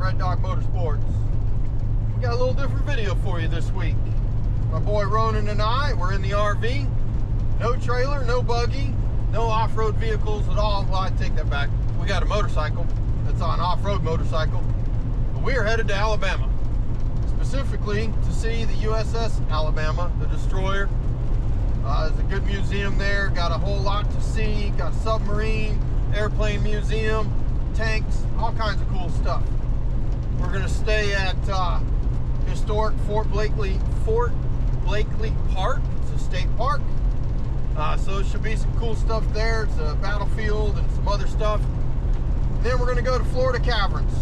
Red Dog Motorsports. We got a little different video for you this week. My boy Ronan and I, we're in the RV. No trailer, no buggy, no off-road vehicles at all. Well, I take that back. We got a motorcycle. It's an off-road motorcycle. But we are headed to Alabama, specifically to see the USS Alabama, the destroyer. There's a good museum there. Got a whole lot to see. Got a submarine, airplane museum, tanks, all kinds of cool stuff. We're gonna stay at historic Fort Blakely Park. It's a state park. So there should be some cool stuff there. It's a battlefield and some other stuff. And then we're gonna go to Florida Caverns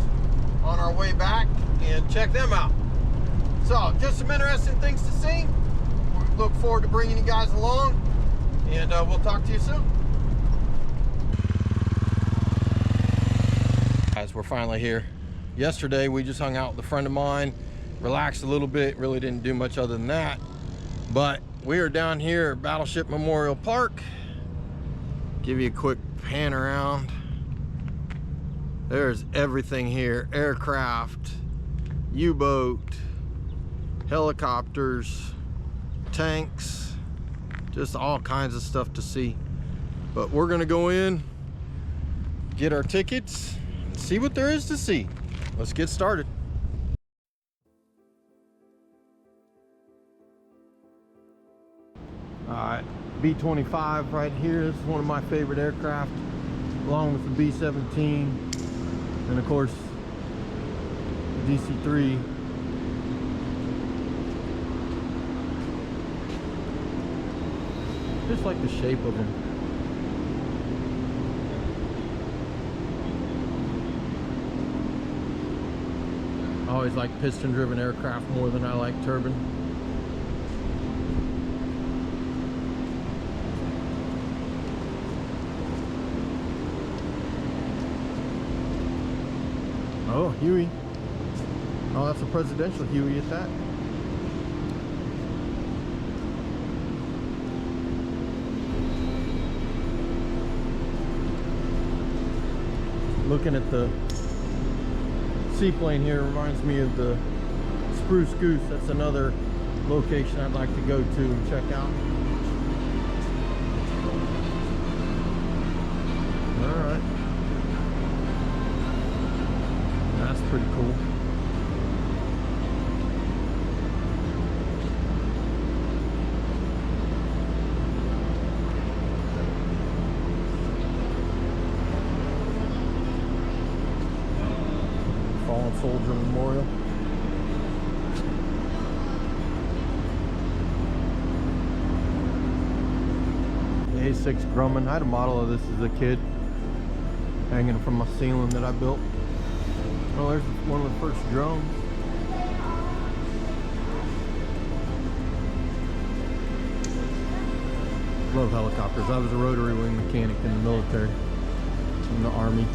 on our way back and check them out. So just some interesting things to see. We look forward to bringing you guys along, and we'll talk to you soon. Guys, we're finally here. Yesterday we just hung out with a friend of mine, relaxed a little bit, really didn't do much other than that. But we are down here at Battleship Memorial Park. Give you a quick pan around. There's everything here: aircraft, U-boat, helicopters, tanks, just all kinds of stuff to see. But we're gonna go in, get our tickets, see what there is to see. Let's get started. All right, B-25 right here. This is one of my favorite aircraft, along with the B-17, and of course the DC-3. Just like the shape of them. I always like piston-driven aircraft more than I like turbine. Oh, Huey. Oh, that's a presidential Huey at that. Looking at the seaplane here reminds me of the Spruce Goose. That's another location I'd like to go to and check out. All right. That's pretty cool. Fallen Soldier Memorial. The A6 Grumman. I had a model of this as a kid, hanging from my ceiling that I built. Oh, there's one of the first drones. Love helicopters. I was a rotary wing mechanic in the military, in the Army.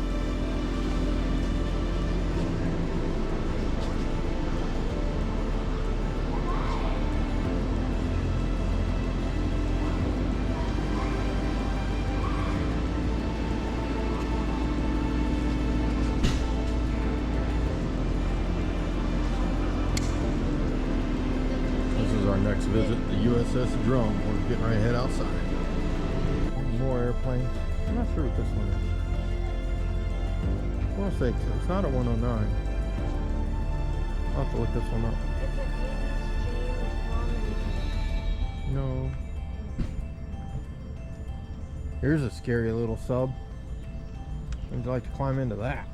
Our next visit, the USS Drum. We're getting ready to head outside. More airplanes. I'm not sure what this one is. I want to say it's not a 109. I'll have to look this one up. No. Here's a scary little sub. I'd like to climb into that.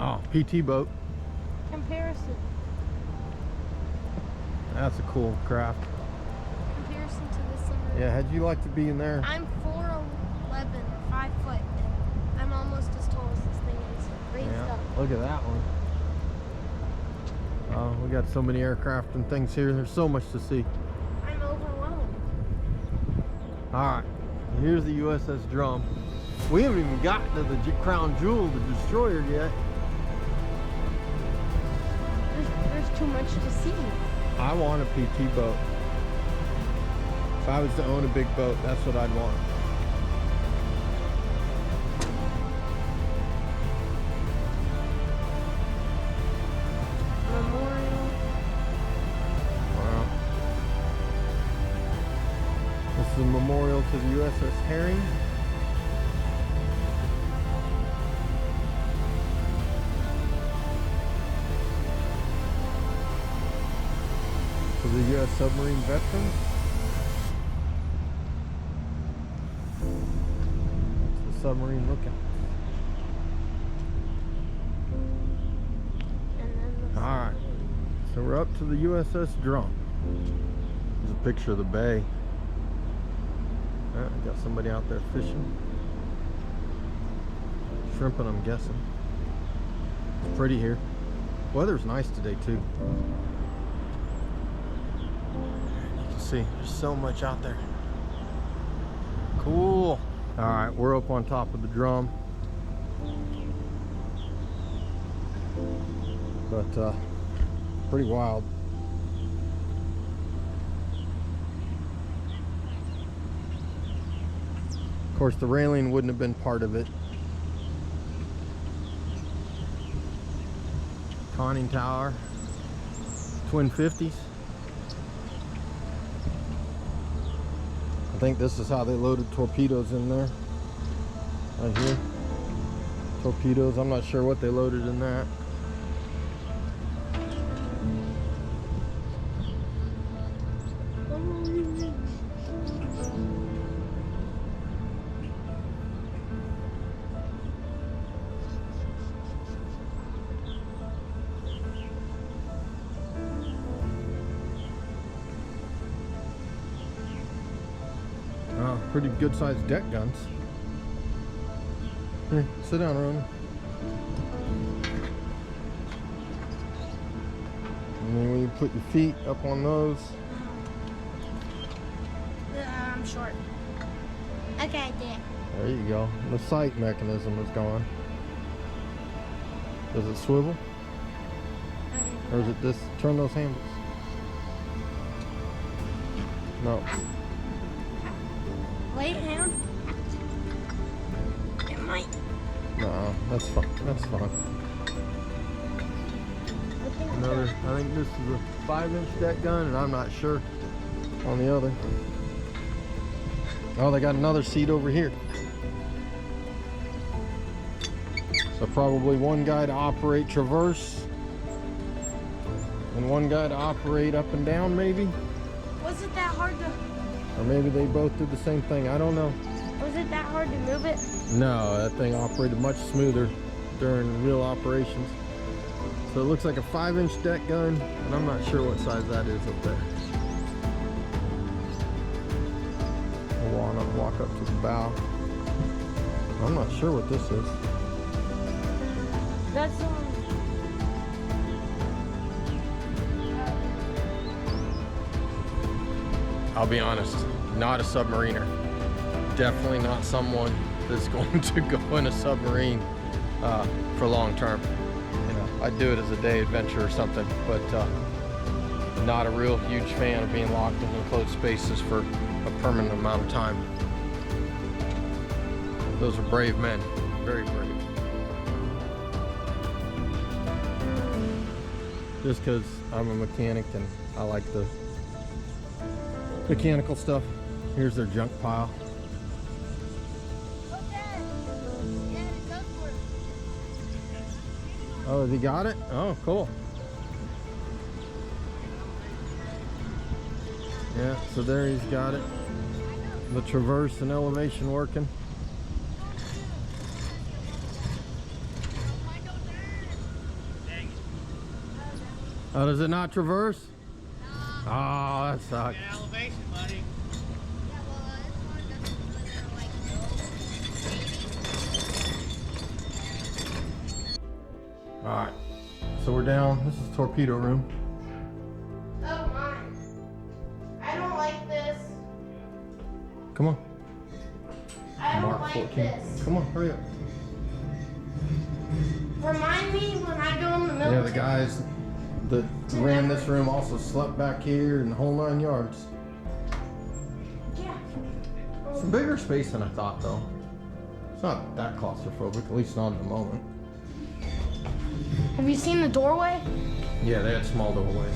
Oh, PT boat. Comparison. That's a cool craft. Comparison to this submarine. Yeah, how'd you like to be in there? I'm 4'11", 5 foot, and I'm almost as tall as this thing is. Raised up. Look at that one. We got so many aircraft and things here. There's so much to see. I'm overwhelmed. Alright, here's the USS Drum. We haven't even gotten to the crown jewel, the destroyer, yet. There's too much to see. I want a PT boat. If I was to own a big boat, that's what I'd want. the memorial to the USS Herring. To the U.S. submarine veterans. That's the submarine lookout. Alright, so we're up to the USS Drum. There's a picture of the bay. Got somebody out there fishing. Shrimping, I'm guessing. It's pretty here. Weather's nice today too. You can see there's so much out there. Cool. Alright, we're up on top of the drum. But pretty wild. Of course, the railing wouldn't have been part of it. Conning tower, twin 50s. I think this is how they loaded torpedoes in there. Right here. Torpedoes, I'm not sure what they loaded in that. Pretty good sized deck guns. Here, sit down, Ron. And then when you put your feet up on those. I'm short. Okay, there. There you go. The sight mechanism is gone. Does it swivel? Or is it this? Turn those handles. No. Lay it down. It might. No, that's fine. That's fine. I think this is a 5-inch deck gun, and I'm not sure on the other. Oh, they got another seat over here. So probably one guy to operate traverse, and one guy to operate up and down, maybe. Was it that hard to? Or maybe they both did the same thing. I don't know. Was it that hard to move it? No, that thing operated much smoother during real operations. So it looks like a 5-inch deck gun, and I'm not sure what size that is up there. We'll walk up to the bow. I'm not sure what this is. That's I'll be honest, not a submariner. Definitely not someone that's going to go in a submarine for long term. You know, I'd do it as a day adventure or something, but not a real huge fan of being locked in enclosed spaces for a permanent amount of time. Those are brave men, very brave. Just because I'm a mechanic and I like the mechanical stuff. Here's their junk pile. Oh, has he got it? Oh, cool. Yeah, so there he's got it. The traverse and elevation working. Oh, does it not traverse? No. Oh, that sucks. Elevation, buddy. Alright, so we're down. This is torpedo room. Oh my. I don't like this. Come on. I don't Mark like 14. this. Come on, hurry up. Remind me when I go in the military. Yeah, the guys that ran this room also slept back here and the whole 9 yards. Yeah. Some bigger space than I thought, though. It's not that claustrophobic, at least not at the moment. Have you seen the doorway? Yeah, they had small doorways.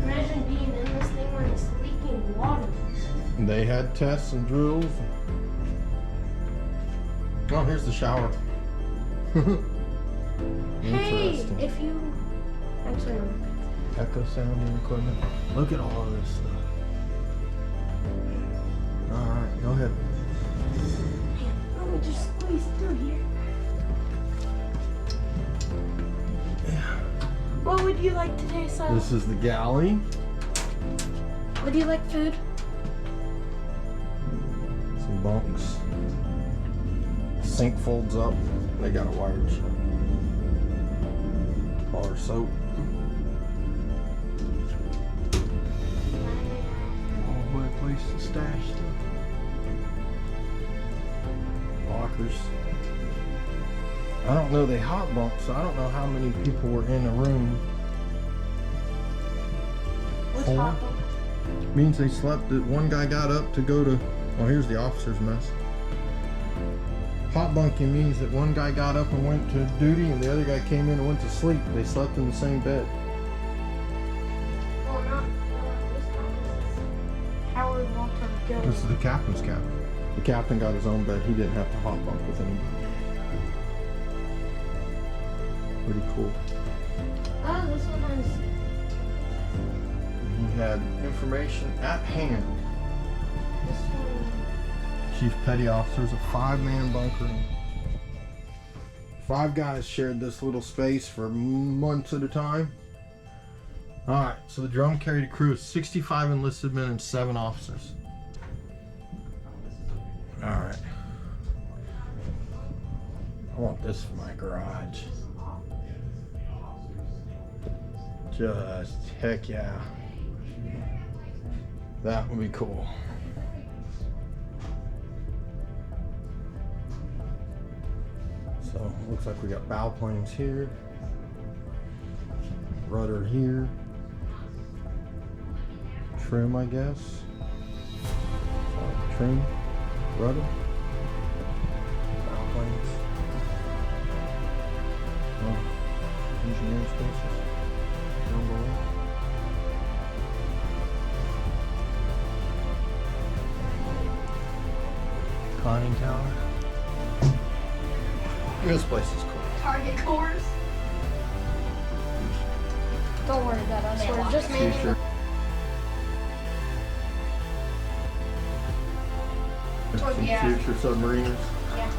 Imagine being in this thing when you sleep. They had tests and drills. Oh, here's the shower. Hey, Interesting. if you actually Echo sounding equipment. Look at all of this stuff. Alright, go ahead. let me just squeeze through here. Yeah. What would you like today, son? This is the galley. Would you like food? Some bunks. Sink folds up. They got a wired shut. Bar soap. All my place to stash stuff. Lockers. I don't know, they hot bunked, so I don't know how many people were in a room. What's Four. hot dog? Means they slept. One guy got up to go to. Well, here's the officer's mess. Hot bunking means that one guy got up and went to duty, and the other guy came in and went to sleep. They slept in the same bed. Well, not this time. This is Howard Walter Gillis. This is the captain's cabin. The captain got his own bed. He didn't have to hot bunk with anybody. Pretty cool. Oh, this one has. He had information at hand. This one. Chief Petty Officers, a 5-man bunker. 5 guys shared this little space for months at a time. Alright, so the drum carried a crew of 65 enlisted men and 7 officers. Alright. I want this for my garage. Just heck yeah. That would be cool. So, looks like we got bow planes here. Rudder here. Trim, I guess. Trim. Rudder. Bow planes. Oh, engineering spaces. Down below. Conning tower. This place is cool. Target cores. Don't worry about us. We're just making. Future. Some Yeah. future submariners. Yeah.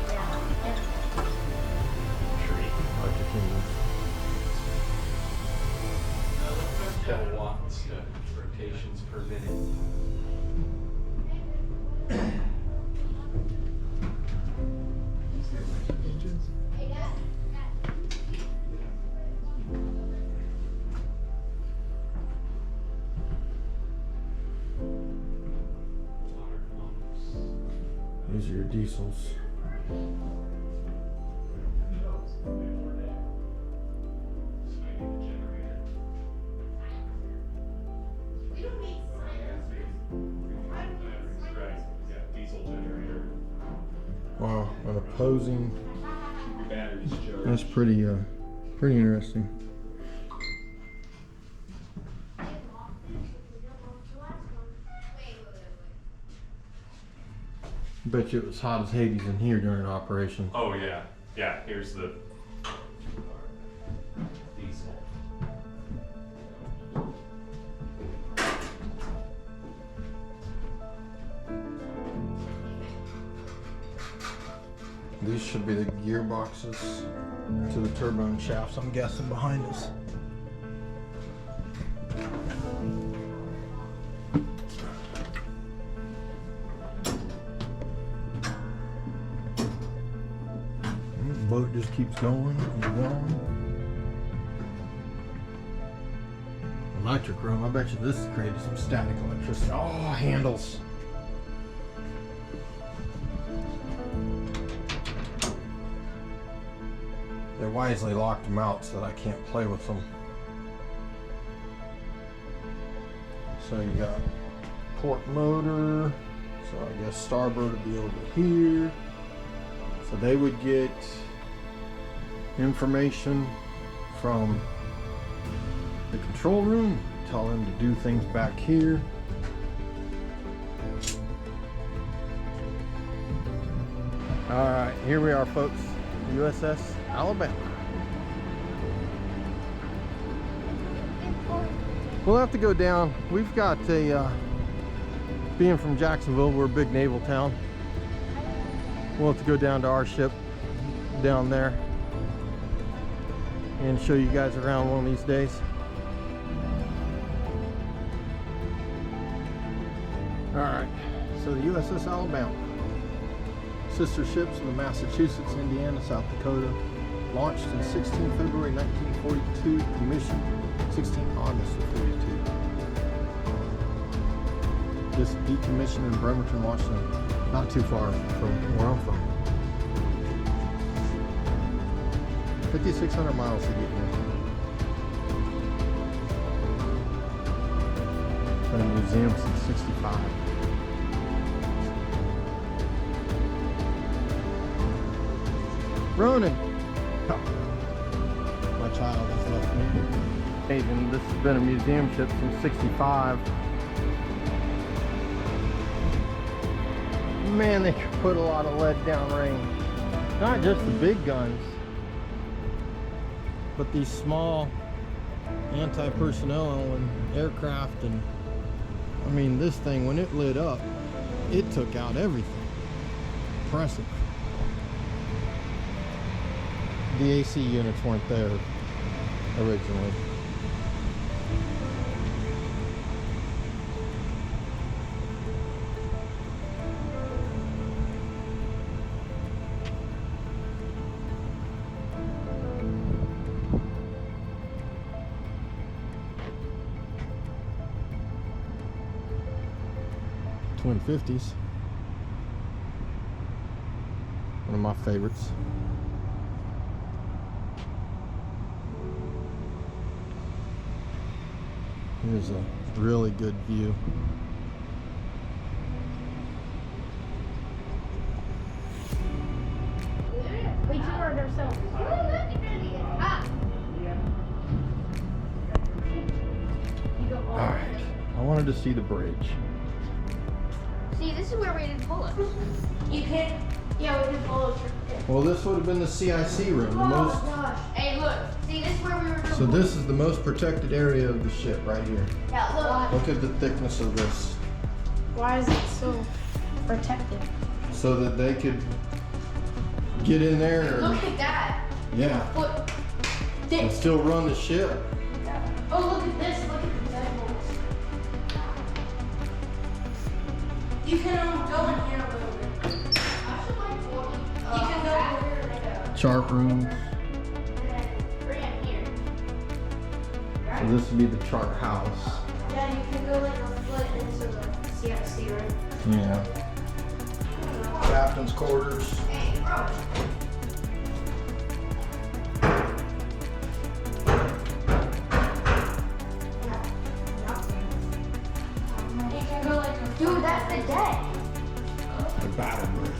Kilowatts rotations per minute. These are your diesels. Wow, an opposing. That's pretty interesting. Bet you it was hot as Hades in here during operation. Oh yeah, yeah. Here's the diesel. These should be the gearboxes to the turbine shafts, I'm guessing, behind us. The boat just keeps going and going. Electric room, I bet you this has created some static electricity. Oh, handles. They wisely locked them out so that I can't play with them. So you got port motor. So I guess starboard would be over here. So they would get information from the control room, tell them to do things back here. All right, here we are, folks. USS Alabama. We'll have to go down. We've got a, being from Jacksonville, we're a big naval town. We'll have to go down to our ship down there and show you guys around one of these days. All right, so the USS Alabama. Sister ships of the Massachusetts, Indiana, South Dakota. Launched in 16 February 1942, commissioned 16 August of 42. This decommissioned in Bremerton, Washington, not too far from where I'm from. 5,600 miles to get here. Been in a museum since '65. Ronan! Oh. My child has left me. And this has been a museum ship since '65. Man, they could put a lot of lead down range. Not just the big guns, but these small anti-personnel and aircraft. And I mean, this thing, when it lit up, it took out everything. Impressive. The AC units weren't there originally. Twin 50s. One of my favorites. Here's a really good view. We toured ourselves. Alright, I wanted to see the bridge. See, this is where we did pull-ups. You can't. Yeah, we did pull-ups. Well, this would have been the CIC room. The most, Gosh. Hey, look. See, this is where we were doing. so this is the most protected area of the ship right here. Yeah, look. Look at the thickness of this. Why is it so protected? So that they could get in there Look and, at that. yeah, Look. and This. still run the ship. Oh, look at this. Look at the dead holes. You can go in here a little bit. You can go over here. Chart rooms. So this would be the chart house. Yeah, you can go like a foot into the CIC room. Yeah. Captain's quarters. Hey, bro. You can go like a dude, that's the deck. The battle bridge.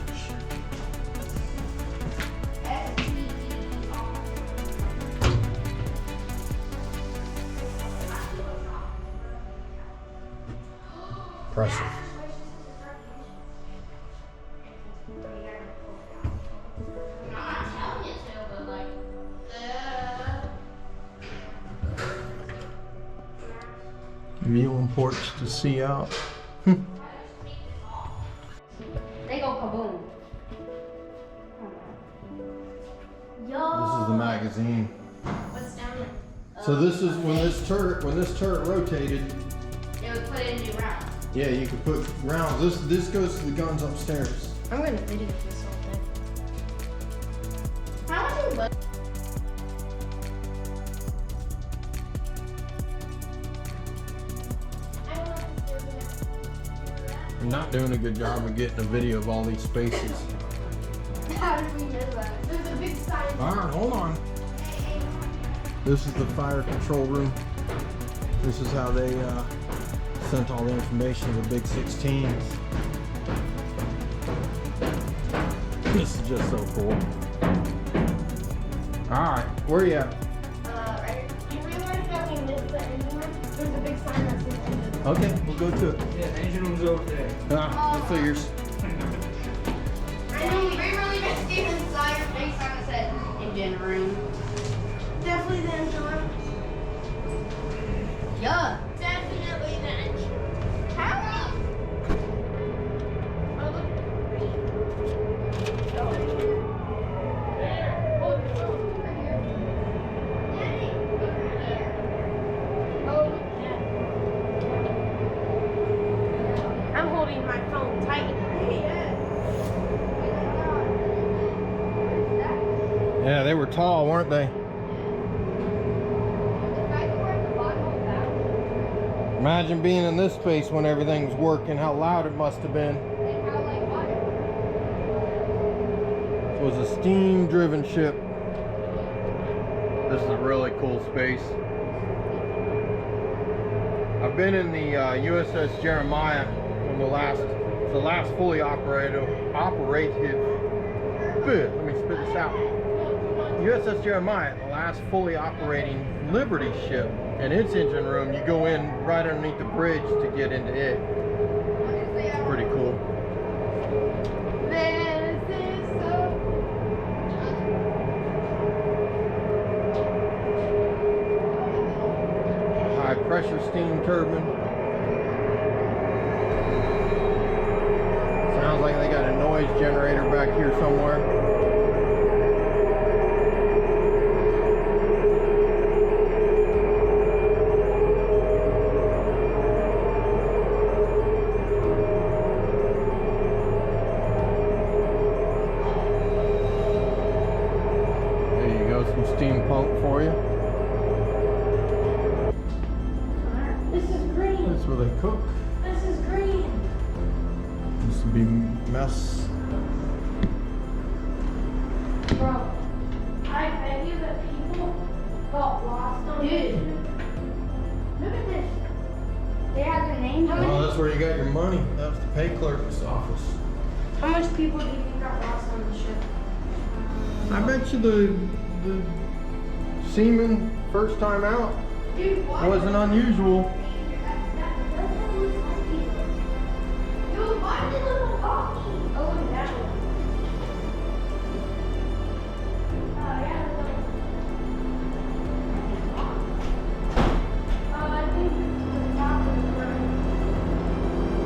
Impressive. Viewing porch to see out. They go kaboom. Yo. This is the magazine. What's down there? So this is when this turret rotated. They would put in new rounds. Yeah, you could put rounds. This goes to the guns upstairs. I'm gonna video this whole thing. How much is it? I'm not doing a good job of getting a video of all these spaces. How did we know that? There's a big sign. All right, hold on. This is the fire control room. This is how they sent all the information to the big 16s. This is just so cool. All right, where you at? Right. You realize that we missed the engine room? There's a big sign that says engine room. Okay, we'll go to it. Yeah, engine room's over there. It figures. I know we really Next time I said engine room. Definitely the engine room. Yeah. Definitely the engine room. How? Oh, look. Oh, right here. There. Oh, right here. Daddy, look right here. Oh, yeah. I'm holding my phone tight. Yeah, they were tall, weren't they? Imagine being in this space when everything was working, how loud it must have been. It was a steam-driven ship. This is a really cool space. I've been in the USS Jeremiah from the last fully operative. Let me spit this out. USS Jeremiah, the last fully operating Liberty ship, and its engine room, you go in right underneath the bridge to get into it. It's pretty cool. This is so... High pressure steam turbine. Sounds like they got a noise generator back here somewhere. Steam pump for you. This is green. That's where they cook. This is green. Used to be mess. Bro, I bet you that people got lost on this. Look at this. They have their names on Oh, it. that's where you got your money. That was the pay clerk's office. How much people do you think got lost on the ship? I bet you the seaman first time out Dude, why? wasn't unusual. Dude, why did the little hockey? Oh, look at that one. Oh, yeah. I think this is the top of the room.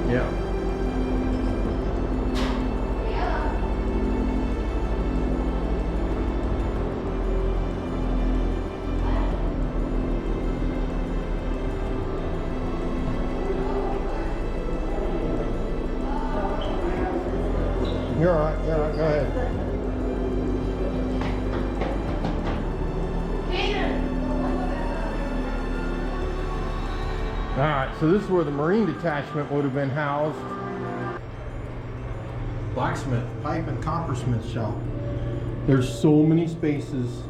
Yeah. You're all right. You're all right. Go ahead. All right. So this is where the Marine detachment would have been housed. Blacksmith, pipe and coppersmith shop. There's so many spaces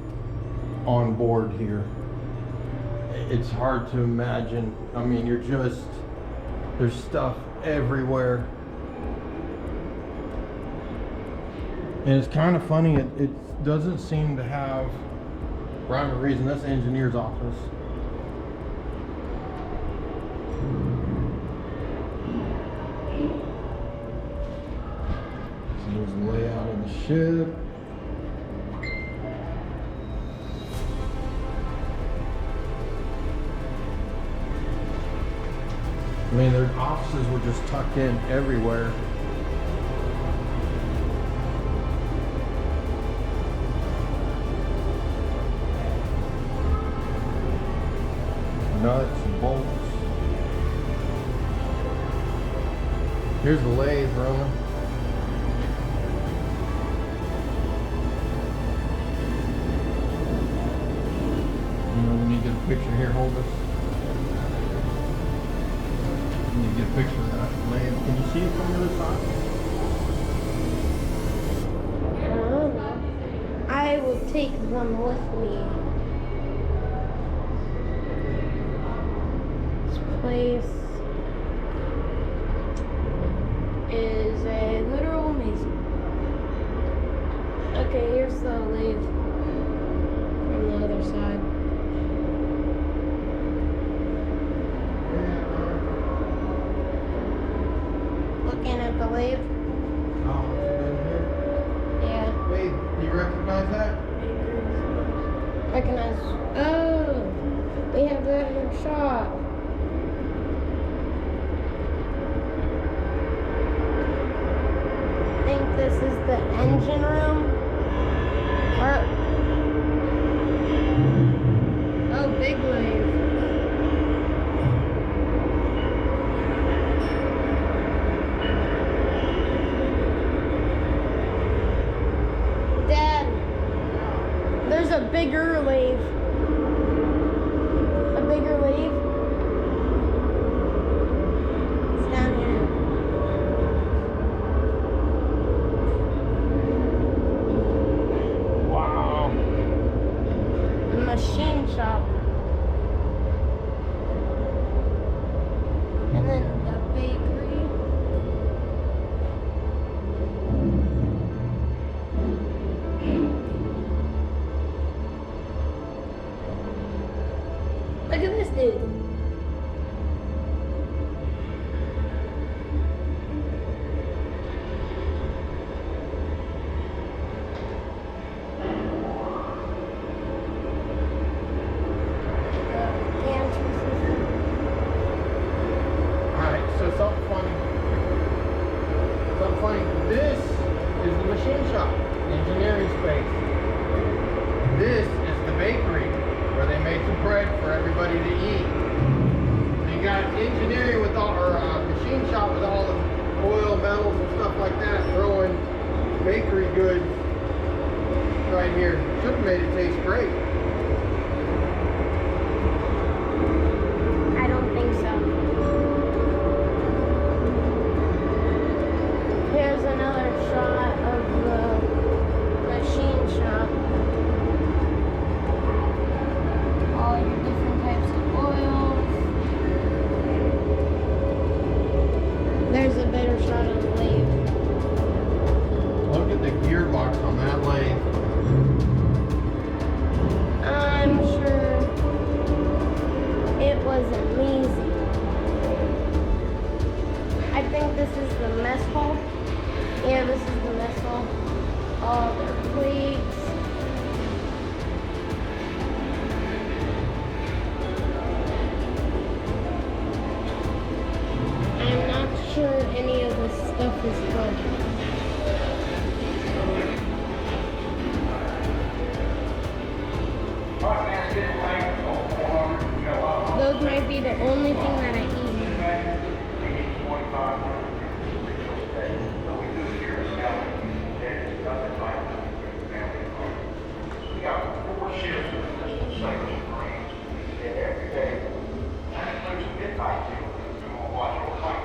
on board here. It's hard to imagine. I mean, there's stuff everywhere. And it's kind of funny, it doesn't seem to have rhyme or reason. That's the engineer's office. So there's the layout of the ship. I mean, their offices were just tucked in everywhere. Nuts and bolts. Here's the lathe running. We need to get a picture here. Hold this. We need to get a picture of that lathe. Can you see it from the other side? I will take them with me. Place is a literal maze. Okay, here's the lathe from the other side. Looking at the lathe. Oh, it's been here. Yeah. Wait, do you recognize recognize. Oh, we have that in our shop. I think this is the engine room. Oh, big wave. Dad, there's a bigger wave. A bigger wave. It's down here. Wow. The machine shop. And then the bakery. Look at this dude. Alright, so something funny. Something funny. This is the machine shop, the engineering space. This is the bakery where they make the bread for everybody to eat. So you got engineering with all, or machine shop with all the oil, metals, and stuff like that, throwing bakery goods right here. Should have made it taste great. I don't think so. Here's another shot of the machine shop. All your different types of oils. There's a better shot of the lathe. Look at the gearbox on that lathe. I'm sure it was amazing. I think this is the mess hall. Yeah, this is the mess hall. All their plates. I'm not sure any of this stuff is good. Those might be the only thing that I eat. We got 4 ships of Submarines, and every day, that includes midnight deal, we won't watch overnight.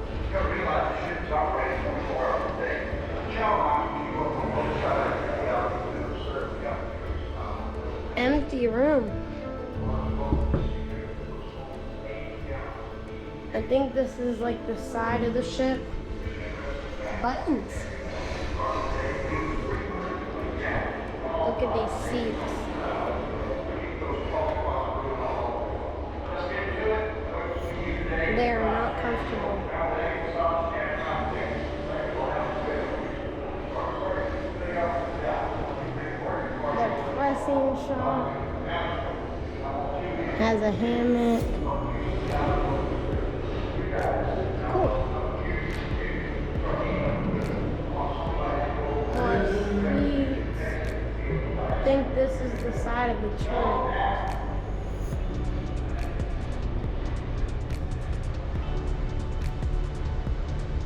You gotta realize the ship's operating 24 hours a day. Channel 9, you go from one side to the other, to serve the other. Empty room. I think this is like the side of the ship. Buttons. Look at these seats. They are not comfortable. The pressing shop has a hammock. Cool. More seats. I think this is the side of the train.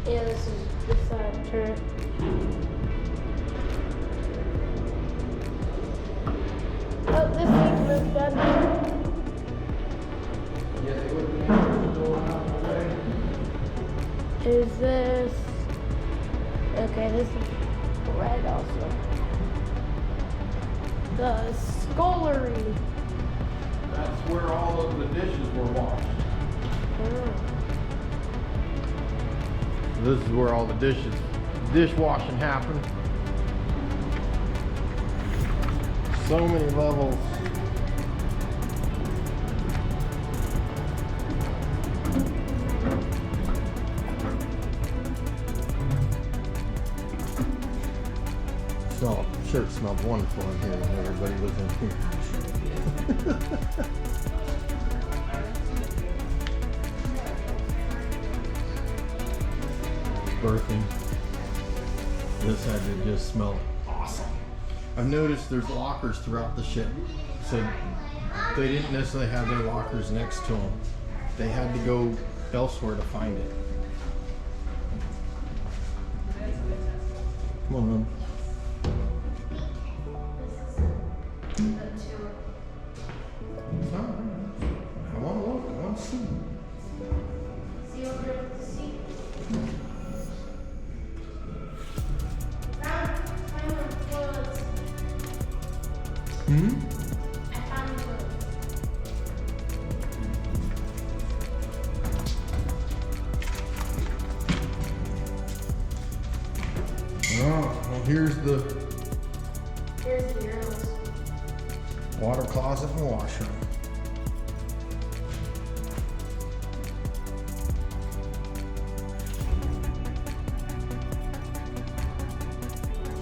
Yeah, this is the side of the turret. Oh, this thing moved up. Is this? Okay, this is red also. The scullery. That's where all of the dishes were washed. This is where all the dishwashing happened. So many levels. So, I'm sure it smelled wonderful in here when everybody was in here. Birthing. This had to just smell awesome. I've noticed there's lockers throughout the ship, so they didn't necessarily have their lockers next to them. They had to go elsewhere to find it. Come on, man. I want to look. I want to see. See over there with the seat. I found the woods. Oh, well, here's the Here's the arrows. water closet and washroom.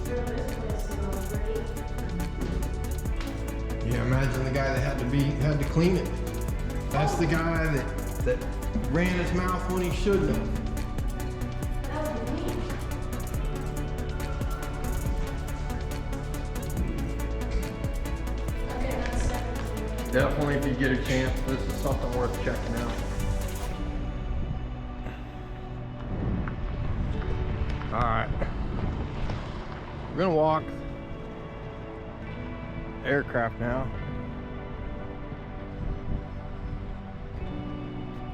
Sure, this place smells great. Yeah, imagine the guy that had to clean it. That's the guy that ran his mouth when he shouldn't have. That was me. Okay, that's 17. Definitely, if you get a chance, this is something worth checking out. All right, we're gonna walk aircraft now.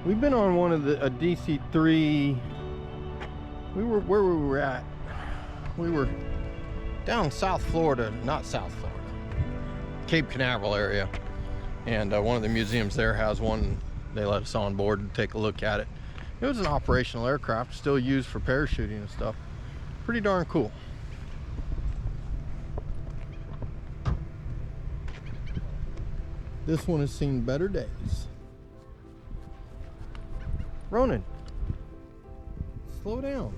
We've been on one of a DC-3. Where we were at. We were down South Florida, not South Florida, Cape Canaveral area. And one of the museums there has one. They let us on board and take a look at it. It was an operational aircraft, still used for parachuting and stuff. Pretty darn cool. This one has seen better days. Ronan, slow down.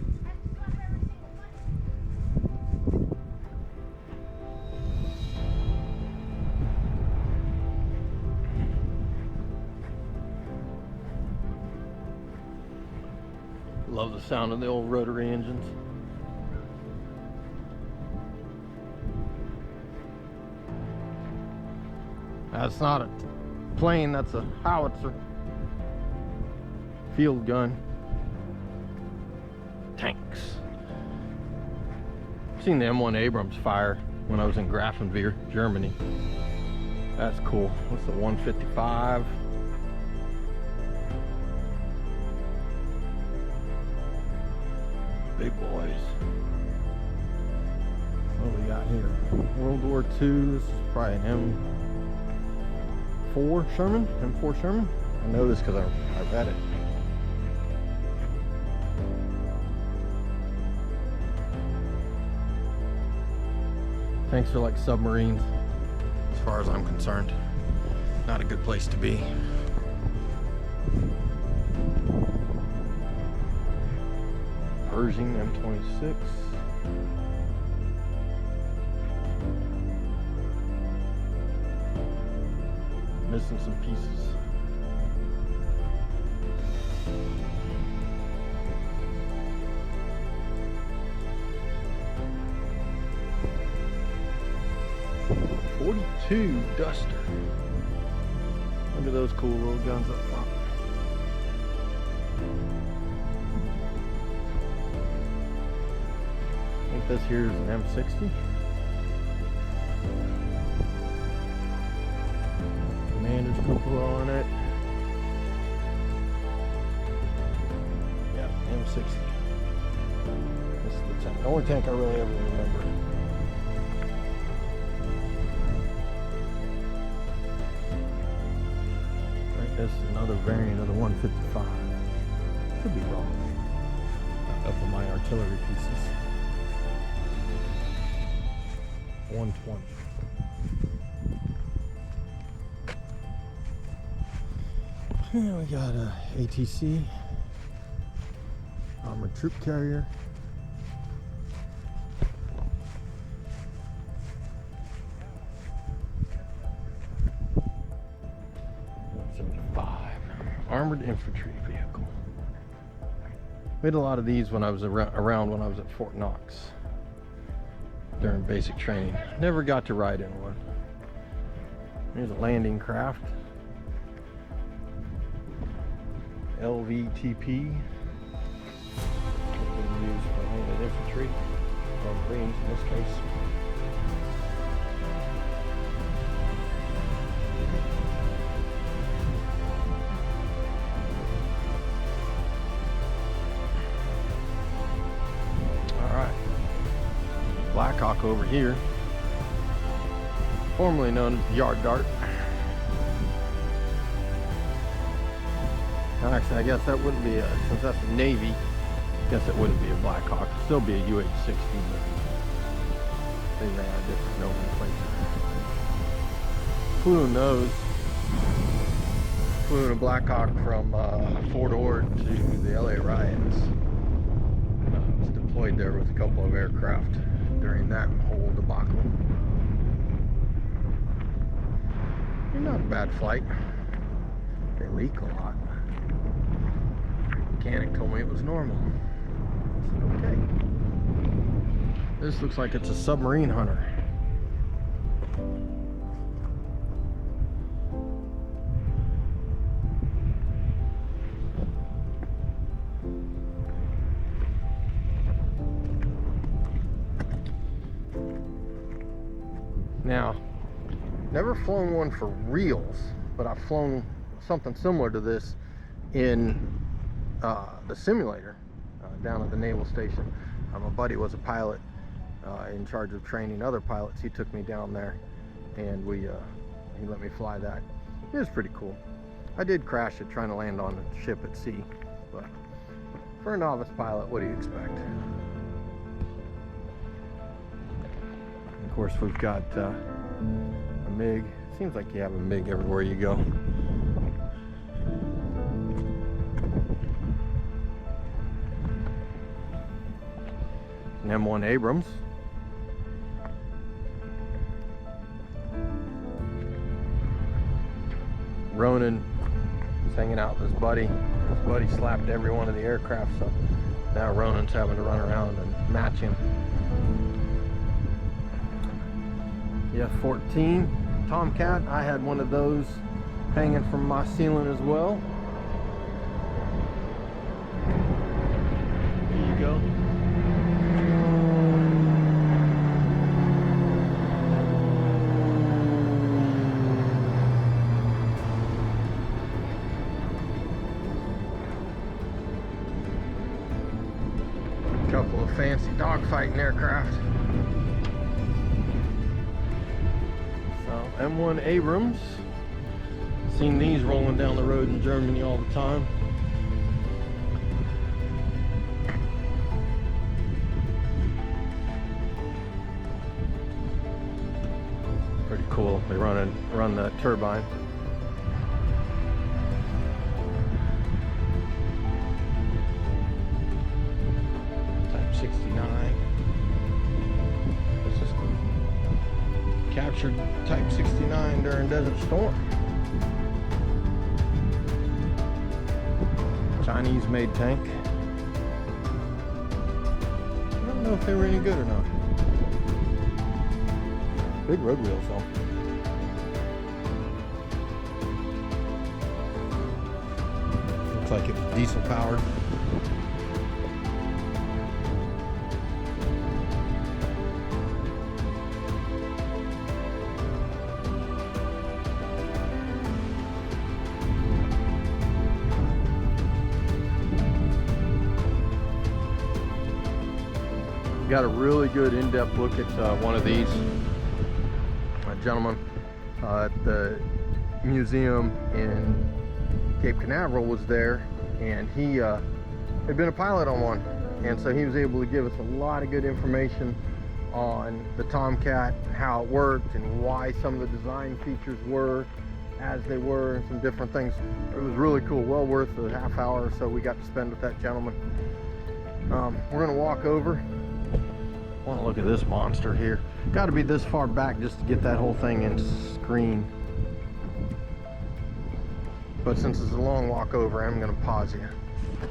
Love the sound of the old rotary engines. That's not a plane, that's a howitzer. Field gun. Tanks. Seen the M1 Abrams fire when I was in Grafenwehr, Germany. That's cool. What's the 155? Big boys. What do we got here? World War II. This is probably an M4 Sherman. M4 Sherman. I know this because I read it. Tanks are like submarines, as far as I'm concerned. Not a good place to be. Pershing M26. Missing some pieces. .42 Duster. Look at those cool little guns up front. I think this here is an M60. Commander's cupola on it. Yeah, M60. This is the tank. The only tank I really ever remember. This is another variant of the 155. Could be wrong. Up on my artillery pieces. 120. Yeah, we got a ATC, armored troop carrier. armored infantry vehicle. We had a lot of these when I was around when I was at Fort Knox during basic training. Never got to ride in one. Here's a landing craft. LVTP. Used for landed infantry, or Marines in this case. Alright. Blackhawk over here. Formerly known as Yard Dart. Now actually I guess that wouldn't be since that's the Navy, I guess it wouldn't be a Blackhawk. It'd still be a UH-60, but they ran a different nomenclature. Flew in those. Flew in a Blackhawk from Fort Ord to the LA riots. Was deployed there with a couple of aircraft during that whole debacle. Not a bad flight. They leak a lot. The mechanic told me it was normal. I said, okay. This looks like it's a submarine hunter. Now, never flown one for reals, but I've flown something similar to this in the simulator down at the naval station. My buddy was a pilot in charge of training other pilots. He took me down there and he let me fly that. It was pretty cool. I did crash it trying to land on a ship at sea, but for a novice pilot, what do you expect? Of course, we've got a MiG. Seems like you have a MiG everywhere you go. An M1 Abrams. Ronan is hanging out with his buddy. His buddy slapped every one of the aircraft, so now Ronan's having to run around and match him. F-14 Tomcat. I had one of those hanging from my ceiling as well. There you go. A couple of fancy dogfighting aircraft. M1 Abrams. Seen these rolling down the road in Germany all the time. Pretty cool. They run the turbine. Type 69. This is cool. Captured Type 69 during Desert Storm. Chinese made tank. I don't know if they were any good or not. Big road wheels though. Looks like it was diesel powered. Got a really good in-depth look at one of these. A gentleman at the museum in Cape Canaveral was there, and he had been a pilot on one, and so he was able to give us a lot of good information on the Tomcat, how it worked, and why some of the design features were as they were, and some different things. It was really cool. Well worth the half hour or so we got to spend with that gentleman. We're gonna walk over. I want to look at this monster here. Got to be this far back just to get that whole thing in screen. But since it's a long walk over, I'm gonna pause here. All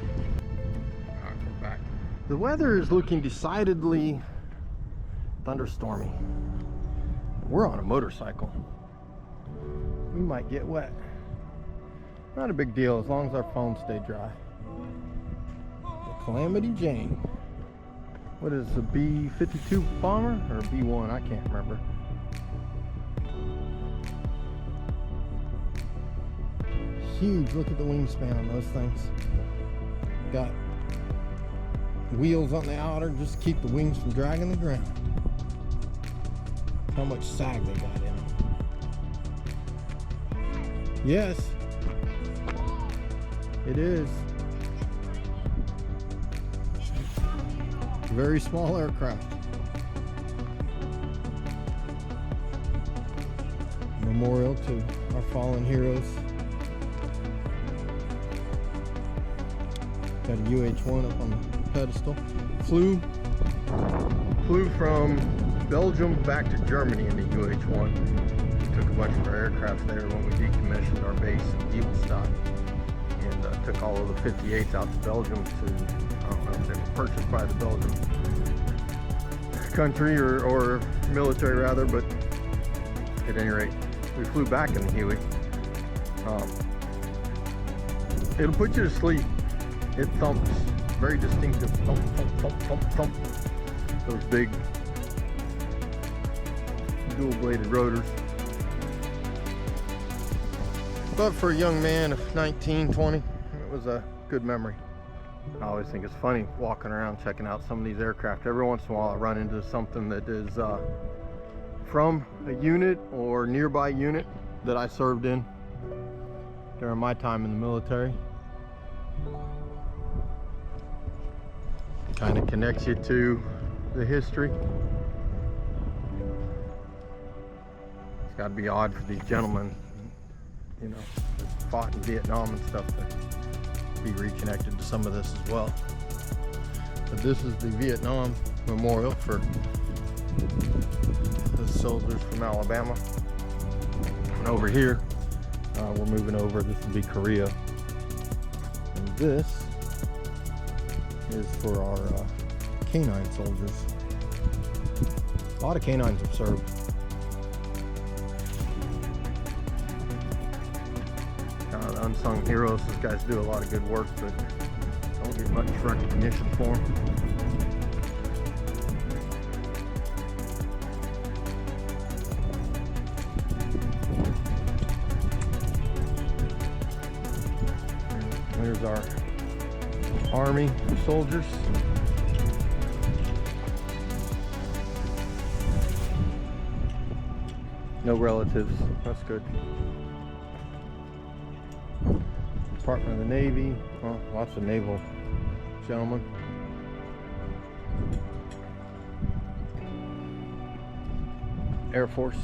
right, we're back. The weather is looking decidedly thunderstormy. We're on a motorcycle. We might get wet. Not a big deal as long as our phones stay dry. The Calamity Jane. What is the B-52 bomber or B-1? I can't remember. Huge. Look at the wingspan on those things. Got wheels on the outer just to keep the wings from dragging the ground. How much sag they got in them. Yes, it is. Very small aircraft. Memorial to our fallen heroes. Got a UH-1 up on the pedestal. Flew from Belgium back to Germany in the UH-1. We took a bunch of our aircraft there when we decommissioned our base in Evilstock, and took all of the 58s out to Belgium to, I don't know if they were purchased by the Belgian country or military rather, but at any rate, we flew back in the Huey. It'll put you to sleep. It thumps, very distinctive thump, thump, thump, thump, thump. Those big dual-bladed rotors. But for a young man of 19, 20, it was a good memory. I always think it's funny walking around checking out some of these aircraft. Every once in a while I run into something that is from a unit or nearby unit that I served in during my time in the military. Kind of connects you to the history. It's got to be odd for these gentlemen, you know, that fought in Vietnam and stuff, to be reconnected to some of this as well. But this is the Vietnam Memorial for the soldiers from Alabama. And over here, we're moving over. This will be Korea. And this is for our canine soldiers. A lot of canines have served. The unsung heroes. These guys do a lot of good work, but don't get much recognition for them. There's our Army soldiers. No relatives. That's good. Department of the Navy. Well, lots of naval gentlemen. Air Force.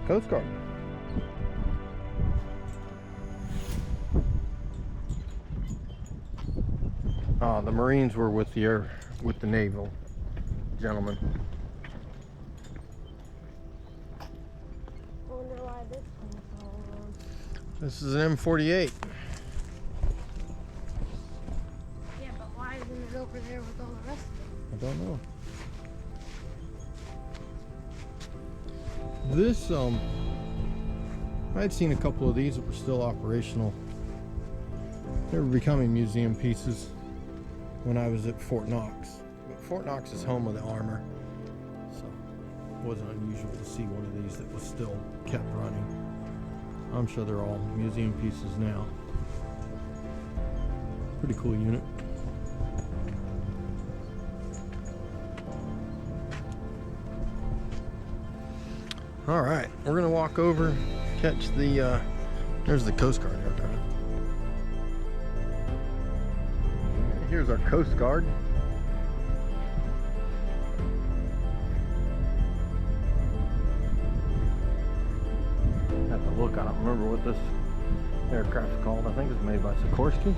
Coast Guard. The Marines were with the naval gentlemen. I wonder why this one's all wrong. This is an M48. Yeah, but why isn't it over there with all the rest of I don't know. This, I'd seen a couple of these that were still operational. They were becoming museum pieces when I was at Fort Knox. But Fort Knox is home of the armor, so it wasn't unusual to see one of these that was still kept running. I'm sure they're all museum pieces now. Pretty cool unit. All right, we're gonna walk over, catch the, there's the Coast Guard aircraft. Here's our Coast Guard. Have to look, I don't remember what this aircraft's called. I think it's made by Sikorsky.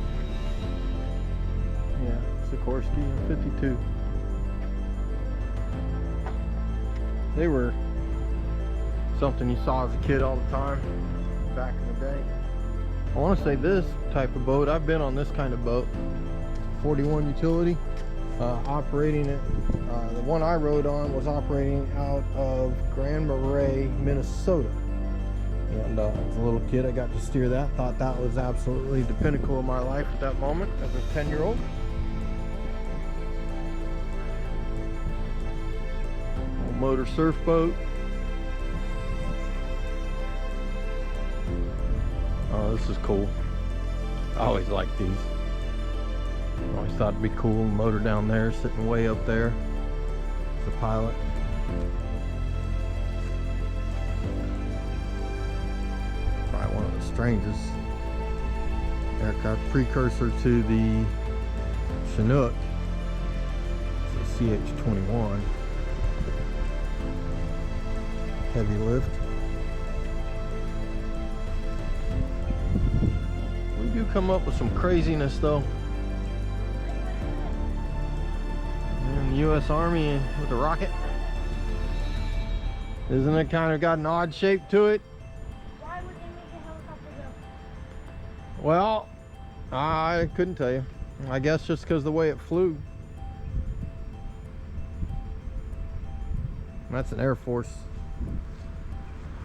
Yeah, Sikorsky 52. They were something you saw as a kid all the time back in the day. I want to say this type of boat, I've been on this kind of boat, 41 utility, operating it. The one I rode on was operating out of Grand Marais, Minnesota. And as a little kid, I got to steer that. Thought that was absolutely the pinnacle of my life at that moment as a 10-year-old. Motor surf boat. Oh, this is cool. I always liked these. I always thought it'd be cool. Motor down there, sitting way up there. The pilot. Probably one of the strangest aircraft, precursor to the Chinook. It's a CH-21. Heavy lift. We do come up with some craziness though. And the U.S. Army with the rocket. Isn't it kind of got an odd shape to it? Why would they make a helicopter go? Well, I couldn't tell you. I guess just because the way it flew. That's an Air Force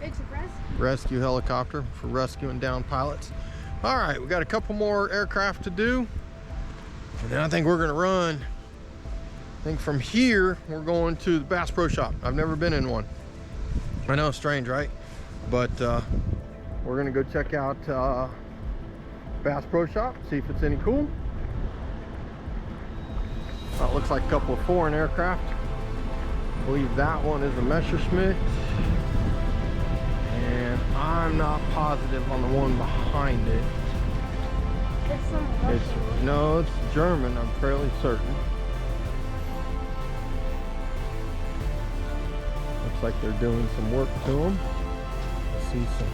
It's a rescue. rescue helicopter for rescuing down pilots. All right, we got a couple more aircraft to do, and then I think we're gonna run. I think from here we're going to the Bass Pro Shop. I've never been in one. I know, strange, right? But we're gonna go check out Bass Pro Shop, see if it's any cool. It looks like a couple of foreign aircraft. I believe that one is a Messerschmitt. And I'm not positive on the one behind it. It's some Russian. No, it's German, I'm fairly certain. Looks like they're doing some work to them. See some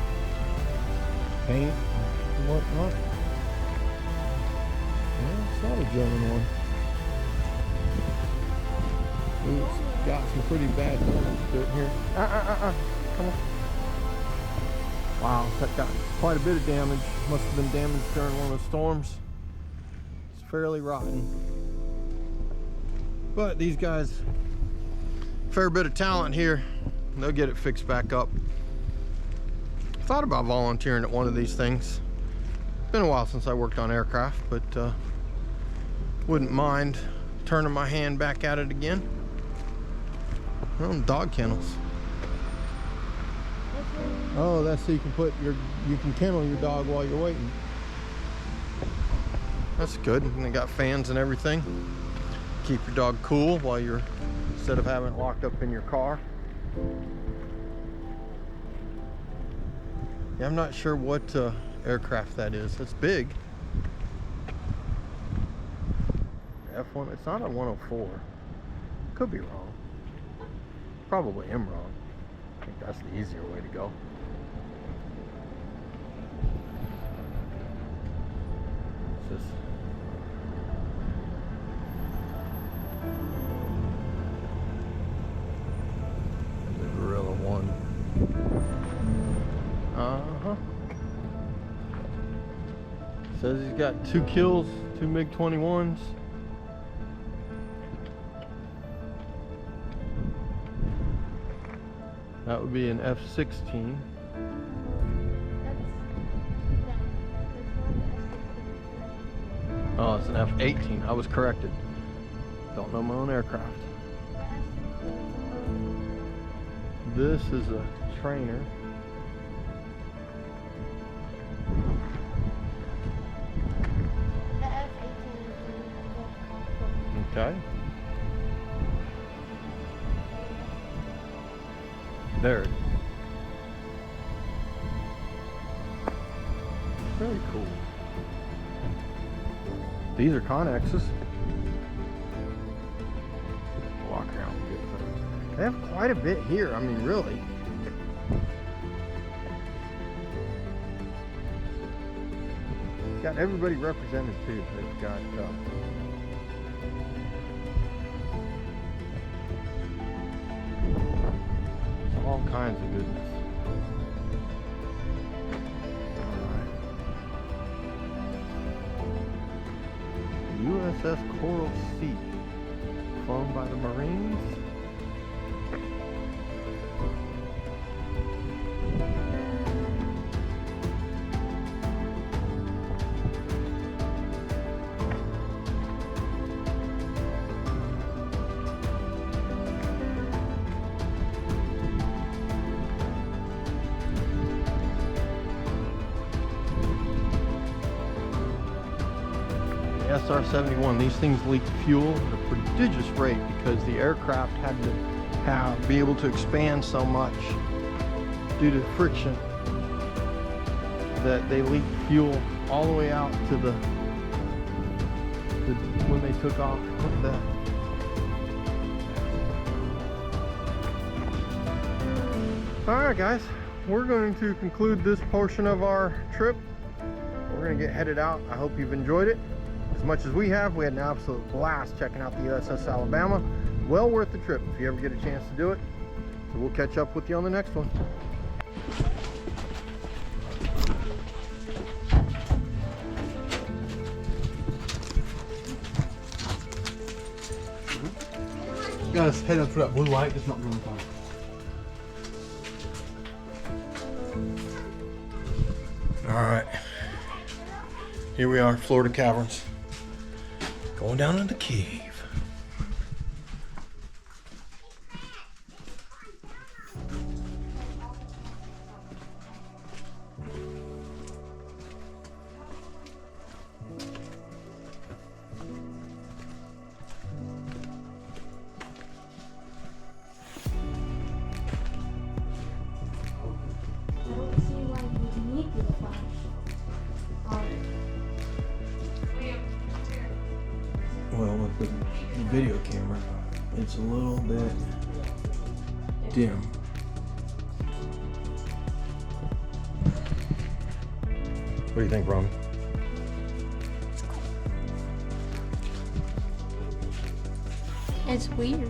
paint and whatnot. No, it's not a German one. Ooh, it's got some pretty bad damage to it here. Come on. Wow, that got quite a bit of damage. Must have been damaged during one of the storms. It's fairly rotten. But these guys, fair bit of talent here. They'll get it fixed back up. Thought about volunteering at one of these things. Been a while since I worked on aircraft, but wouldn't mind turning my hand back at it again. Well, dog kennels. Oh, that's so you can kennel your dog while you're waiting. That's good. And they got fans and everything. Keep your dog cool while you're, instead of having it locked up in your car. Yeah, I'm not sure what aircraft that is. It's big. F1, it's not a 104. Could be wrong. Probably am wrong. I think that's the easier way to go. It's just the Gorilla One. Says he's got 2 kills, 2 MiG-21s. That would be an F-16. Oh, it's an F-18. I was corrected. Don't know my own aircraft. This is a trainer. The F-18 is Okay. There it is. Very cool. These are Connexes. Walk around and get them. They have quite a bit here. I mean, really. Got everybody represented too. They've got all kinds of goodness. USS Coral Sea, flown by the Marines. SR-71, these things leak fuel at a prodigious rate because the aircraft had to be able to expand so much due to friction that they leaked fuel all the way out to the when they took off. Look at that. Alright guys, we're going to conclude this portion of our trip. We're going to get headed out. I hope you've enjoyed it as much as we have. We had an absolute blast checking out the USS Alabama. Well worth the trip if you ever get a chance to do it. So we'll catch up with you on the next one. Guys, head up for that blue light. It's not going far. All right, here we are, Florida Caverns. Going down in the cave. Well, with the video camera, it's a little bit dim. What do you think, Romy? It's weird.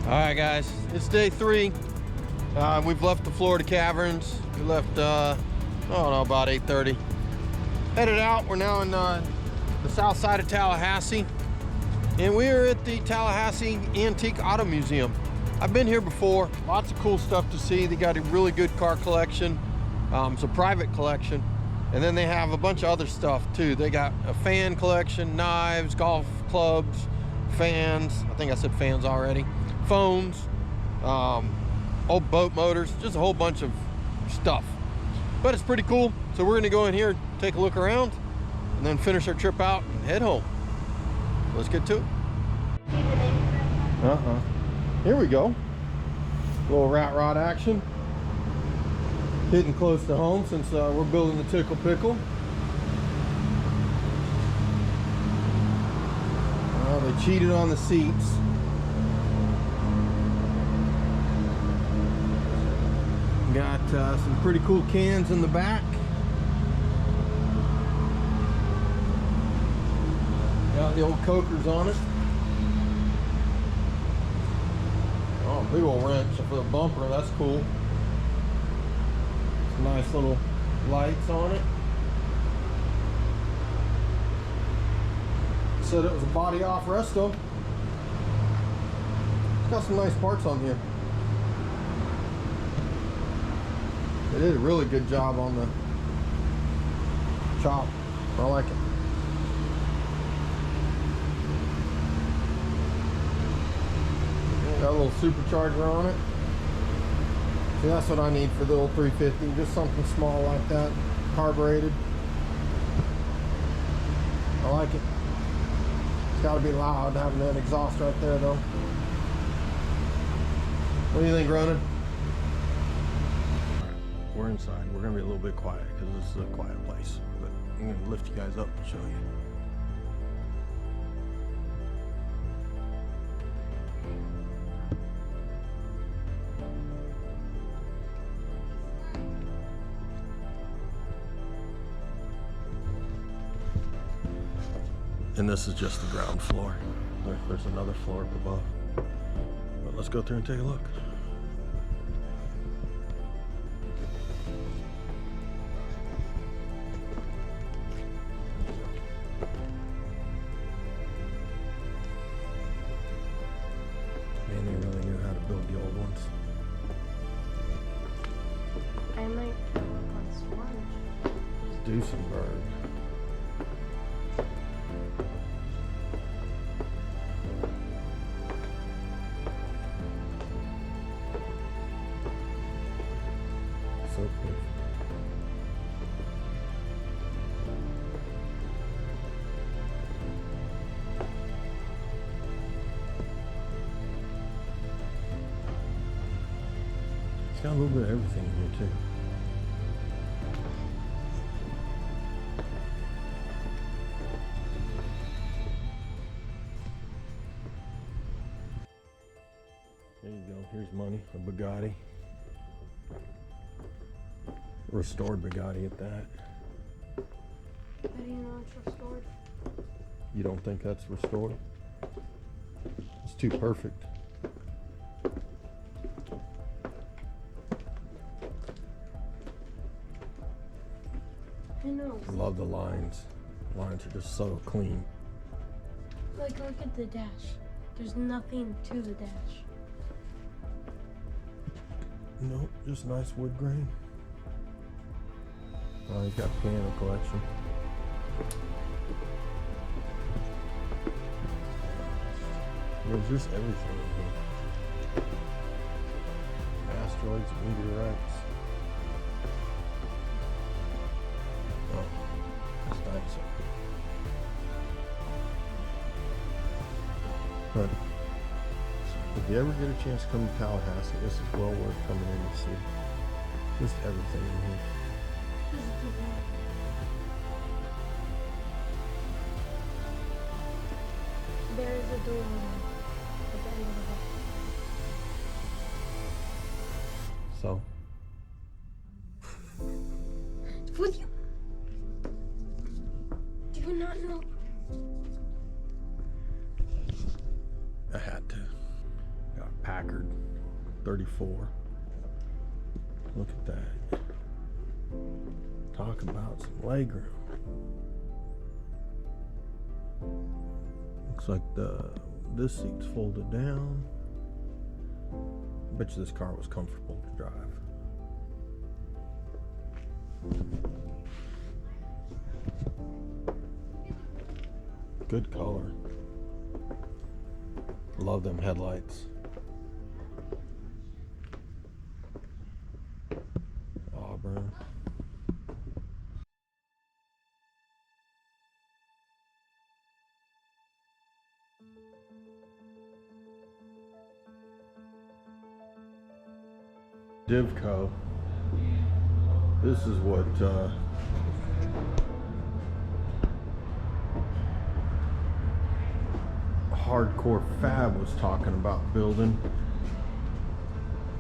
All right, guys, it's day 3. We've left the Florida Caverns. We left, I don't know, about 8:30. Headed out. We're now in the south side of Tallahassee, and we are at the Tallahassee Antique Auto Museum. I've been here before. Lots of cool stuff to see. They got a really good car collection. It's a private collection, and then they have a bunch of other stuff too. They got a fan collection, knives, golf clubs, fans. I think I said fans already. Phones, old boat motors, just a whole bunch of stuff. But it's pretty cool. So we're gonna go in here, take a look around, and then finish our trip out and head home. Let's get to it. Here we go. Little rat rod action. Hitting close to home since we're building the Tickle Pickle. Well, they cheated on the seats. Got some pretty cool cans in the back. Got the old cokers on it. Oh, big old wrench for the bumper, that's cool. Some nice little lights on it. Said it was a body off resto. It's got some nice parts on here. They did a really good job on the chop. I like it. Got a little supercharger on it. See, that's what I need for the old 350. Just something small like that. Carbureted. I like it. It's got to be loud having that exhaust right there though. What do you think, Ronan? We're inside. We're gonna be a little bit quiet because this is a quiet place, but I'm gonna lift you guys up and show you. And this is just the ground floor. There's another floor up above, but let's go through and take a look. Man, they really knew how to build the old ones. I might work on sponge. Duesenberg. So cool. It's got a little bit of everything in here too. There you go. Here's money, a Bugatti. Restored Bugatti at that. How do you know it's restored? You don't think that's restored? It's too perfect. I know. I love the lines. The lines are just so clean. Like, look at the dash. There's nothing to the dash. Nope, just nice wood grain. Oh, he's got a piano collection. There's just everything in here. Asteroids, meteorites. Oh, that's nice. But if you ever get a chance to come to Tallahassee, this is well worth coming in to see. Just everything in here. There is a door at the end of the box. So, Would you? Do you not know? I had to. Got a Packard 34. Look at that. Talk about some legroom. Looks like this seat's folded down. Bet you this car was comfortable to drive. Good color. Love them headlights. Oh, Divco. This is what Hardcore Fab was talking about building.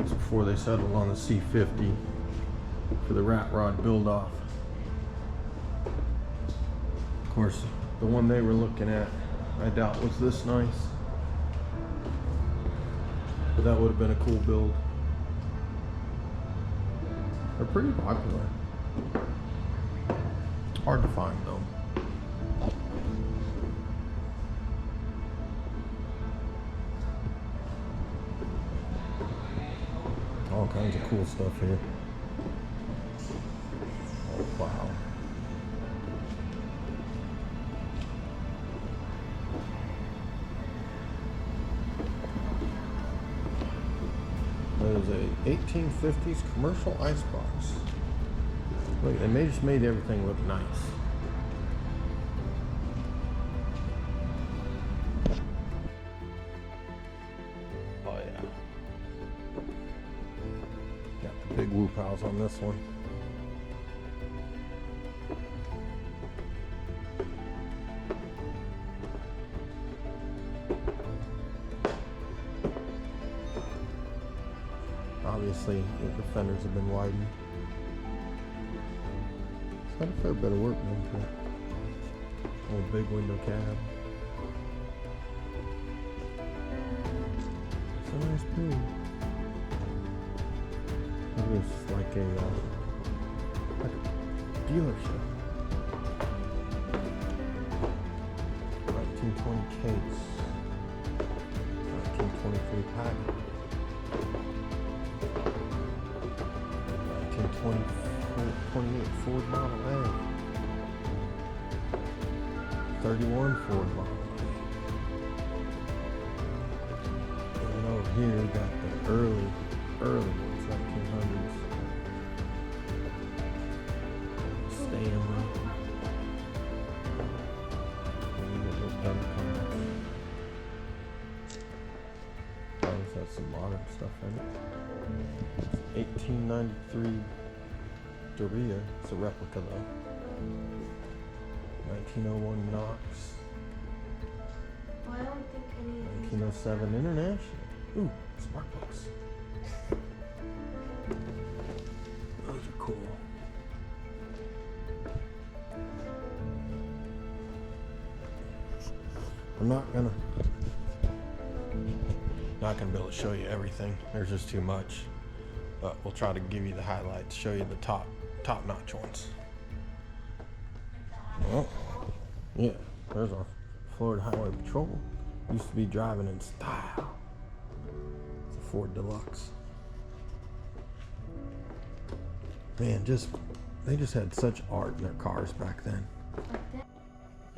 It's before they settled on the C50 for the rat rod build off. Of course, the one they were looking at, I doubt was this nice, but that would have been a cool build. They're pretty popular. Hard to find though. All kinds of cool stuff here. Oh, wow. That is a 1850s commercial icebox. Look, they just made everything look nice. Oh yeah. Got the big whoop house on this one. Obviously, the fenders have been widened. It's had a fair bit of work done to it. Old big window cab. It's a nice build. It was like a dealership. 1920 case. 1923 packet. 1928 Ford Model A. 31 Ford Model A. And then over here we got the early ones, 1900s. Stanley. And we got those dumb cars. Always has some modern stuff in it. 1893 Doria. It's a replica though. 1901 Knox. Well, I don't think any of these 1907 International. Ooh, smart books. Those are cool. I'm not gonna be able to show you everything. There's just too much. But we'll try to give you the highlights, show you the top-notch ones. Oh, yeah, there's our Florida Highway Patrol. Used to be driving in style. It's a Ford Deluxe. Man, they just had such art in their cars back then.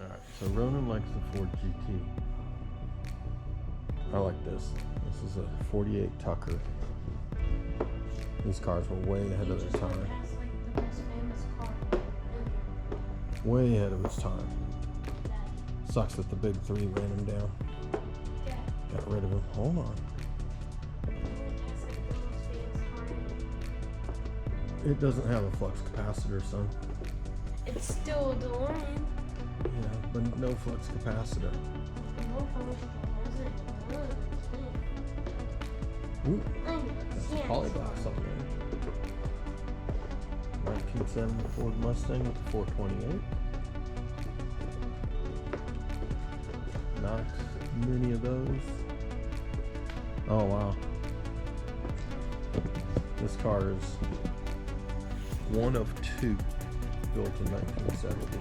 Alright, so Ronan likes the Ford GT. I like this. This is a 48 Tucker. These cars were way ahead of their time. That's like the most famous car. Way ahead of its time. Sucks that the big three ran him down. Yeah. Got rid of him. Hold on. That's like the most famous car. It doesn't have a flux capacitor, son. It's still a DeLorean. Yeah, but no flux capacitor. Ooh, that's a polyglass on there. 1970 Ford Mustang with the 428. Not many of those. Oh wow. This car is one of two built in 1970.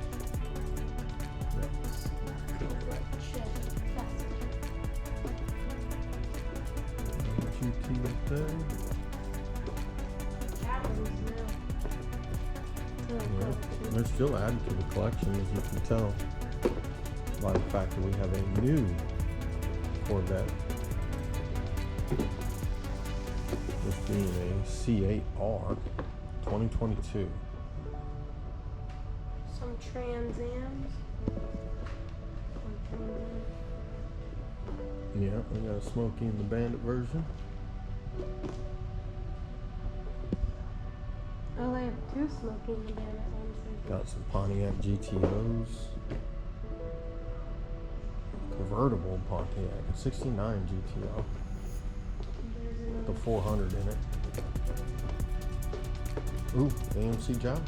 GT up there. Yeah, they're still adding to the collection, as you can tell by the fact that we have a new Corvette. This being a C8R 2022. Some Trans Ams. Yeah, we got a Smokey and the Bandit version. Oh, they have two smoking cabanas on Got some Pontiac GTOs. Convertible Pontiac, 69 GTO. The 400 in it. Ooh, AMC job.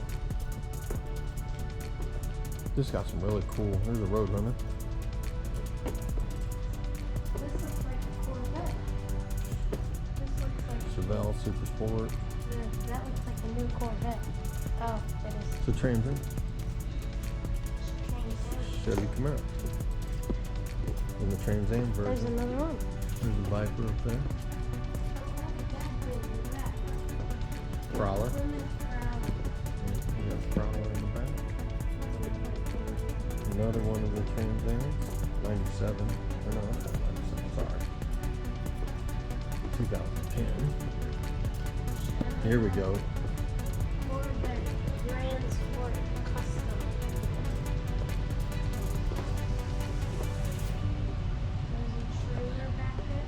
This got some really cool. There's a road limit. This looks like a Corvette. This looks like... Chevelle Super Sport. Yeah, that looks like a new Corvette. Oh, it is. It's a Trans Am. Chevy Camaro. In the Trans Am version. There's another one. There's a Viper up there. Prowler. We got Prowler in the back. Another one of the Trans Ams. 97. Or no, that's not 97. Sorry. 2010. Here we go. Corvette Grand Sport Custom. There's a trailer back there.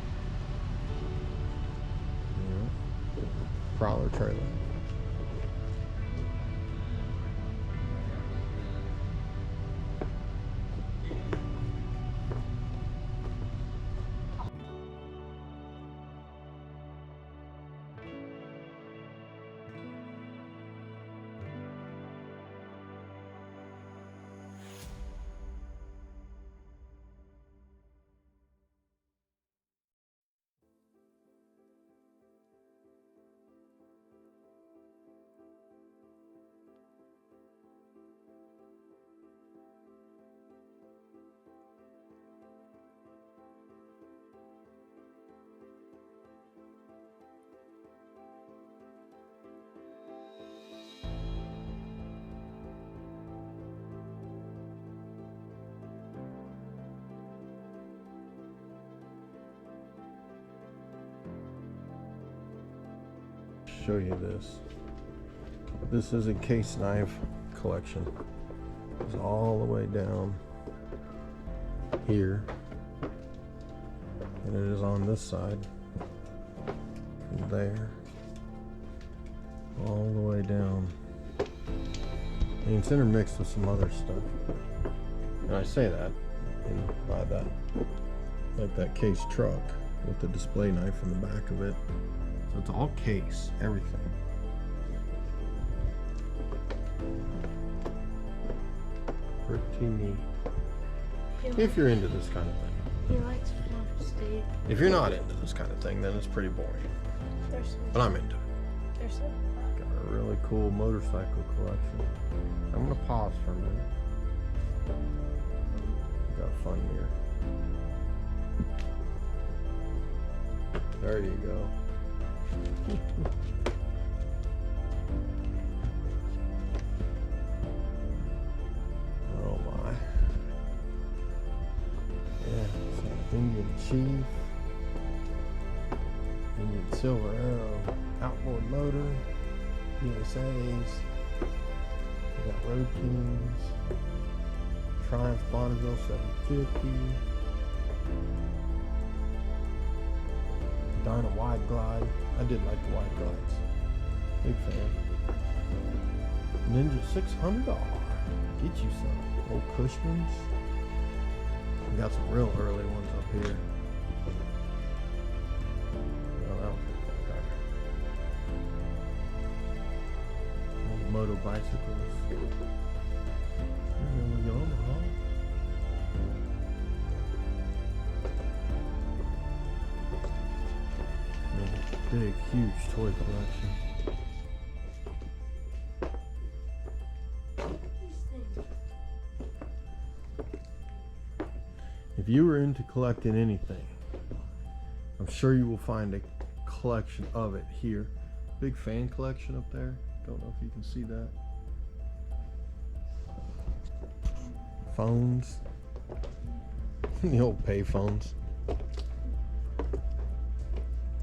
Yeah. Prowler trailer. Show you this. This is a case knife collection. It's all the way down here, and it is on this side from there all the way down, and it's intermixed with some other stuff. And I say that by that, like that case truck with the display knife in the back of it. So it's all case, everything. Pretty neat. If you're into this kind of thing. He likes Florida State. If you're not into this kind of thing, then it's pretty boring. There's some. But I'm into it. There's some. Got a really cool motorcycle collection. I'm gonna pause for a minute. Got a fun mirror. There you go. Oh my. Yeah, so Indian Chief, Indian Silver Arrow, outboard motor, USA's, we got Road Kings, Triumph Bonneville 750, Dyna Wide Glide. I did like the wide glides. Big fan. Ninja 600R. Get you some. Old Cushmans. We got some real early ones up here. Oh, that was a good car. Old moto bicycles. There's a Yamaha. Big, huge toy collection. If you were into collecting anything, I'm sure you will find a collection of it here. Big fan collection up there. Don't know if you can see that. Phones. The old pay phones.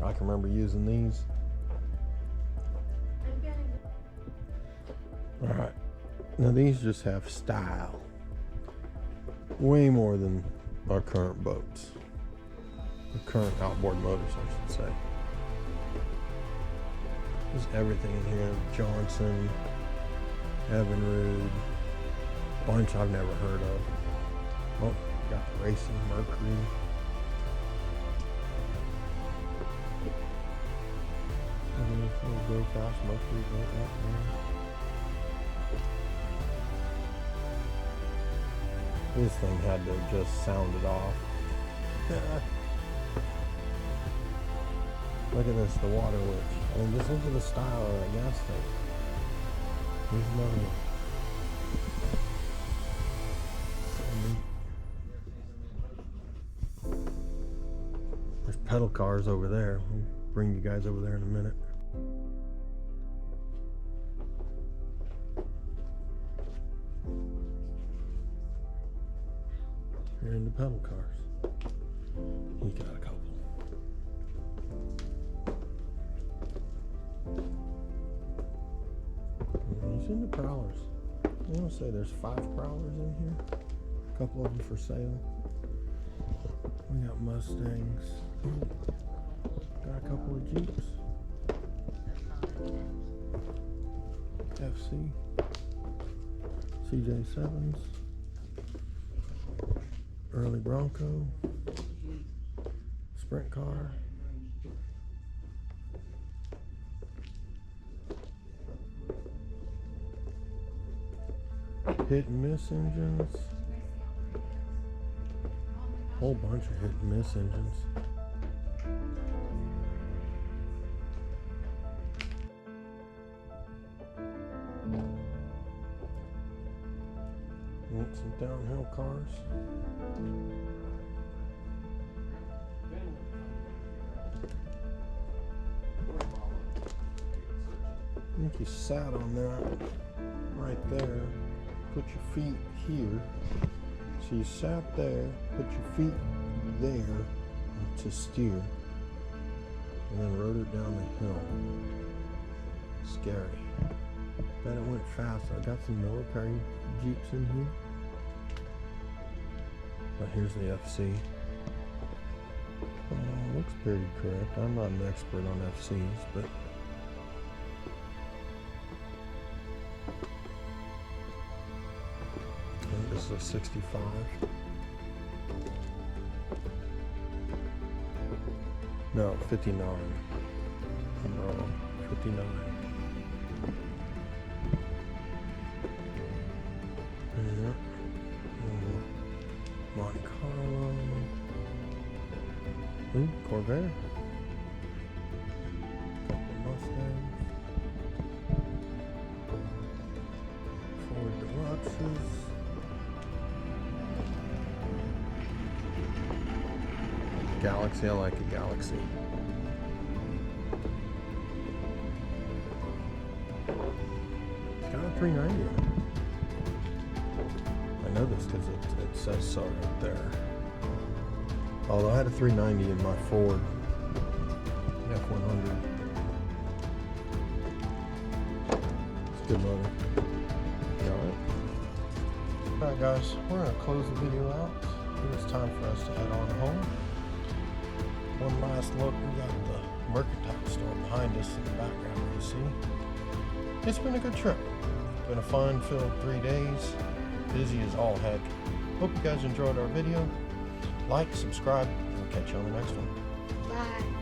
I can remember using these. Alright. Now these just have style. Way more than our current boats. The current outboard motors, I should say. There's everything in here. Johnson, Evinrude, bunch I've never heard of. Oh, got Racing Mercury. Go fast, Mercury, go up there. This thing had to have just sounded off. Look at this, the water witch. I mean, just look at the style of that gas tank. Here's another one. So neat. There's pedal cars over there. We'll bring you guys over there in a minute. You're into pedal cars. You got a couple. He's into prowlers. I want to say there's 5 prowlers in here. A couple of them for sale. We got Mustangs. Got a couple of Jeeps. FC. CJ7s. Early Bronco. Sprint car. Hit and miss engines. Whole bunch of hit and miss engines. Want some downhill cars. I think you sat on that right there. Put your feet here. So you sat there, put your feet there to steer, and then rode it down the hill. Scary. Bet it went fast. I got some military Jeeps in here. But here's the FC. Looks pretty correct. I'm not an expert on FCs, but this is a 65. No, 59. No, 59. Yeah. Monte Carlo. Ooh, Corvair. Couple Mustangs. Ford Deluxes. Galaxy, I like a Galaxy. It's got a 390 in it. I know this because it says so right there. Although I had a 390 in my Ford F100. It's a good motor. Alright guys, we're going to close the video out. It's time for us to head on home. One last look, we got the Mercantile store behind us in the background, you see. It's been a good trip. It's been a fun-filled 3 days. Busy as all heck. Hope you guys enjoyed our video. Like, subscribe, and we'll catch you on the next one. Bye.